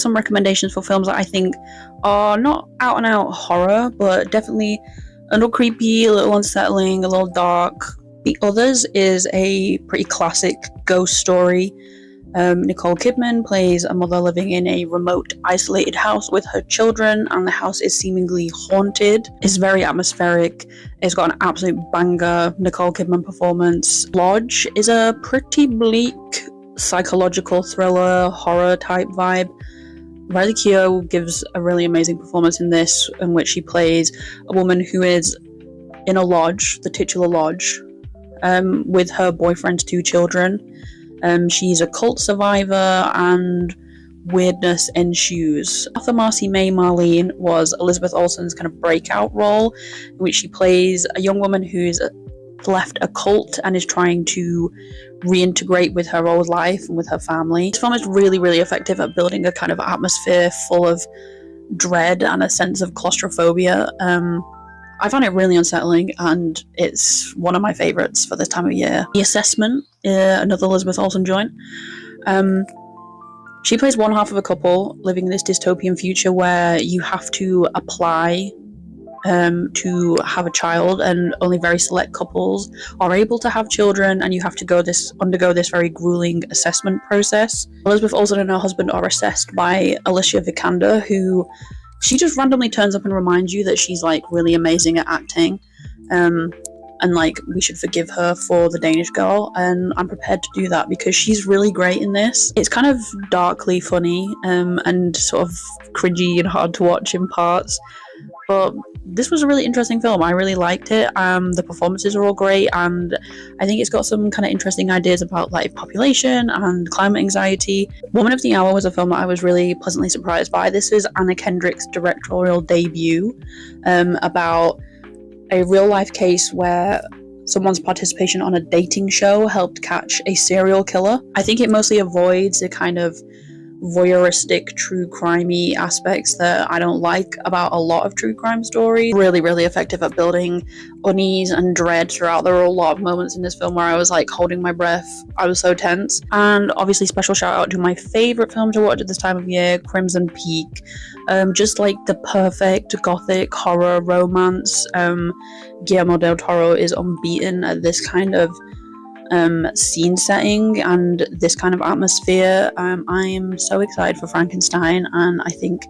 Some recommendations for films that I think are not out and out horror, but definitely a little creepy, a little unsettling, a little dark. The Others is a pretty classic ghost story. Nicole Kidman plays a mother living in a remote, isolated house with her children, and the house is seemingly haunted. It's very atmospheric. It's got an absolute banger Nicole Kidman performance. Lodge is a pretty bleak psychological thriller, horror type vibe. Riley Keough gives a really amazing performance in this, in which she plays a woman who is in a lodge, the titular lodge, with her boyfriend's 2 children. She's a cult survivor, and weirdness ensues. Arthur Marcy May Marlene was Elizabeth Olsen's kind of breakout role, in which she plays a young woman who's left a cult and is trying to reintegrate with her old life and with her family. This film is really, really effective at building a kind of atmosphere full of dread and a sense of claustrophobia. I found it really unsettling, and it's one of my favourites for this time of year. The Assessment, another Elizabeth Olsen joint. She plays one half of a couple living in this dystopian future where you have to apply to have a child, and only very select couples are able to have children, and you have to undergo this very grueling assessment process. Elizabeth Olsen and her husband are assessed by Alicia Vikander, who she just randomly turns up and reminds you that she's like really amazing at acting, and like we should forgive her for the Danish Girl, and I'm prepared to do that because she's really great in this. It's kind of darkly funny and sort of cringy and hard to watch in parts, but this was a really interesting film. I really liked it. The performances are all great, and I think it's got some kind of interesting ideas about like population and climate anxiety. Woman of the Hour was a film that I was really pleasantly surprised by. This is Anna Kendrick's directorial debut, about a real life case where someone's participation on a dating show helped catch a serial killer. I think it mostly avoids the kind of voyeuristic true crimey aspects that I don't like about a lot of true crime stories. Really, really effective at building unease and dread throughout. There were a lot of moments in this film where I was like holding my breath. I was so tense. And obviously special shout out to my favorite film to watch at this time of year, Crimson Peak. Just like the perfect gothic horror romance. Guillermo del Toro is unbeaten at this kind of scene setting and this kind of atmosphere. I am so excited for Frankenstein, and I think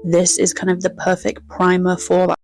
this is kind of the perfect primer for that.